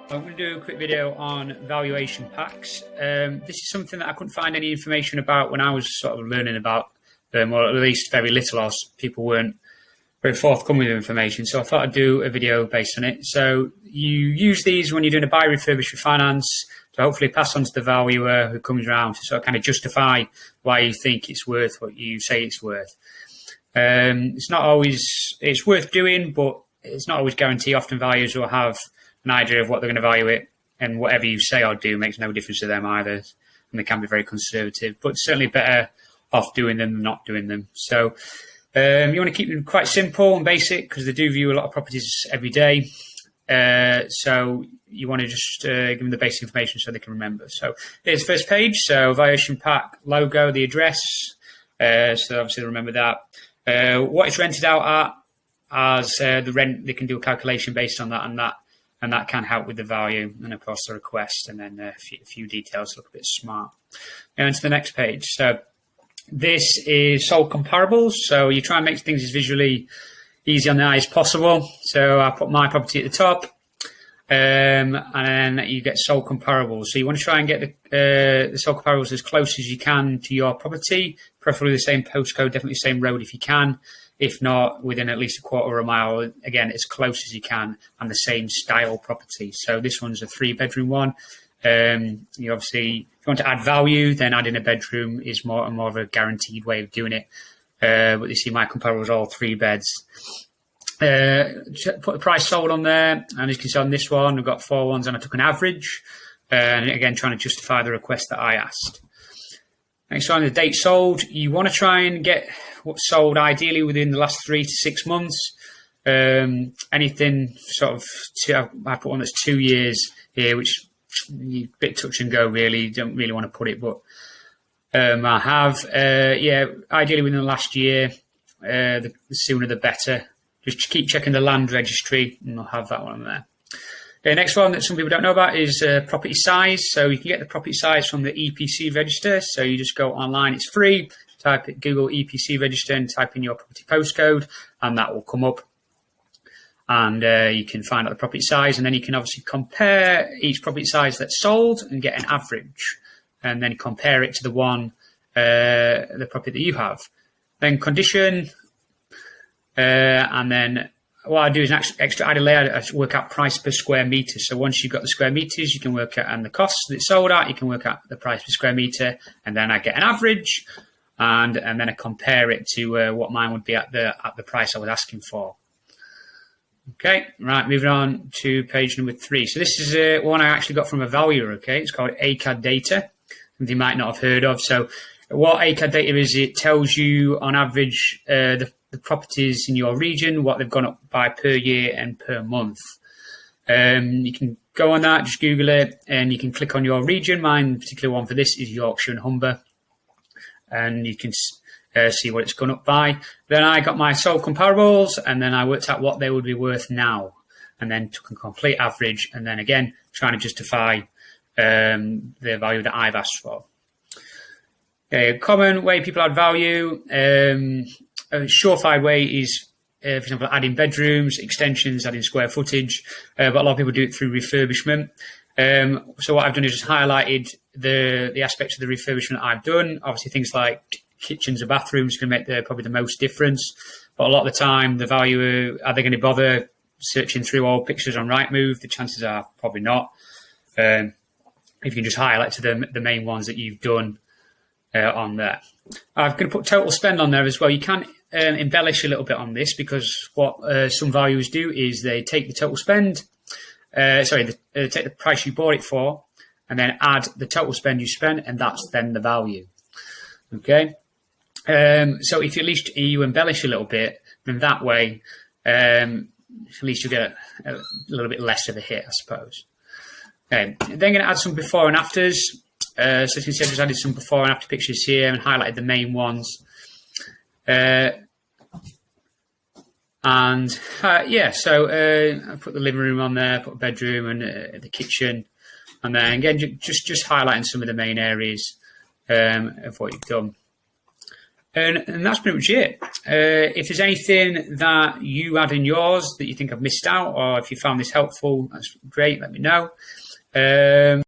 I'm going to do a quick video on valuation packs. This is something that I couldn't find any information about when I was sort of learning about them, or at least very little, or people weren't very forthcoming with information. So I thought I'd do a video based on it. So you use these when you're doing a buy, refurbish, refinance to hopefully pass on to the valuer who comes around to sort of kind of justify why you think it's worth what you say it's worth. It's not always, it's worth doing, but it's not always guaranteed. Often valuers will have an idea of what they're going to value it, and whatever you say or do makes no difference to them either, and they can be very conservative, but certainly better off doing them than not doing them. So you want to keep them quite simple and basic because they do view a lot of properties every day. So you want to just give them the basic information so they can remember. So here's the first page. So valuation pack, logo, the address. So obviously remember that. What it's rented out at as the rent, they can do a calculation based on that, and that can help with the value, and of course the request, and then a few details look a bit smart. Going to the next page. So this is sold comparables. So you try and make things as visually easy on the eye as possible. So I put my property at the top, and then you get sold comparables. So you want to try and get the sold comparables as close as you can to your property, preferably the same postcode, definitely the same road if you can. If not, within at least a quarter of a mile, again, as close as you can, and the same style property. So this one's a 3-bedroom one. You obviously, if you want to add value, then adding a bedroom is more of a guaranteed way of doing it. But you see my comparable is all 3 beds. Put the price sold on there, and as you can see on this one, we've got 4 ones, and I took an average. And again, trying to justify the request that I asked. Next one, the date sold. You want to try and get what's sold ideally within the last 3 to 6 months. Anything sort of, I put one that's 2 years here, which is a bit touch and go really. Don't really want to put it, but I have. Yeah, ideally within the last year. The sooner the better. Just keep checking the land registry, and I'll have that one on there. The next one that some people don't know about is property size. So you can get the property size from the EPC register. So you just go online, it's free. Type it, Google EPC register, and type in your property postcode, and that will come up. And you can find out the property size, and then you can obviously compare each property size that's sold and get an average, and then compare it to the one, the property that you have. Then condition, and then what I do is an extra added layer. I work out price per square metre. So once you've got the square metres, you can work out, and the cost that it's sold at, you can work out the price per square metre, and then I get an average, and then I compare it to what mine would be at the price I was asking for. Okay, right, moving on to page number 3. So this is one I actually got from a valuer. Okay, it's called ACAD data, something you might not have heard of. So what ACAD data is, it tells you on average the properties in your region, what they've gone up by per year and per month. You can go on that, just Google it, and you can click on your region. Mine, particular one for this, is Yorkshire and Humber, and you can see what it's gone up by. Then I got my sold comparables, and then I worked out what they would be worth now, and then took a complete average, and then again trying to justify the value that I've asked for. A common way people add value. A surefire way is, for example, adding bedrooms, extensions, adding square footage, but a lot of people do it through refurbishment. So what I've done is just highlighted the aspects of the refurbishment I've done. Obviously, things like kitchens and bathrooms can make probably the most difference, but a lot of the time, the valuer, are they going to bother searching through all pictures on Rightmove? The chances are probably not. If you can just highlight to them the main ones that you've done on there. I'm going to put total spend on there as well. You can embellish a little bit on this, because what some valuers do is they take the total spend, they take the price you bought it for, and then add the total spend you spent, and that's then the value. Okay. So if at least you embellish a little bit, then that way, at least you get a little bit less of a hit, I suppose. Okay. Then going to add some before and afters. So as you can see, I just added some before and after pictures here and highlighted the main ones. Yeah, so I put the living room on there, put a bedroom and the kitchen, and then again just highlighting some of the main areas of what you've done. And that's pretty much it. If there's anything that you add in yours that you think I've missed out, or if you found this helpful, that's great, let me know.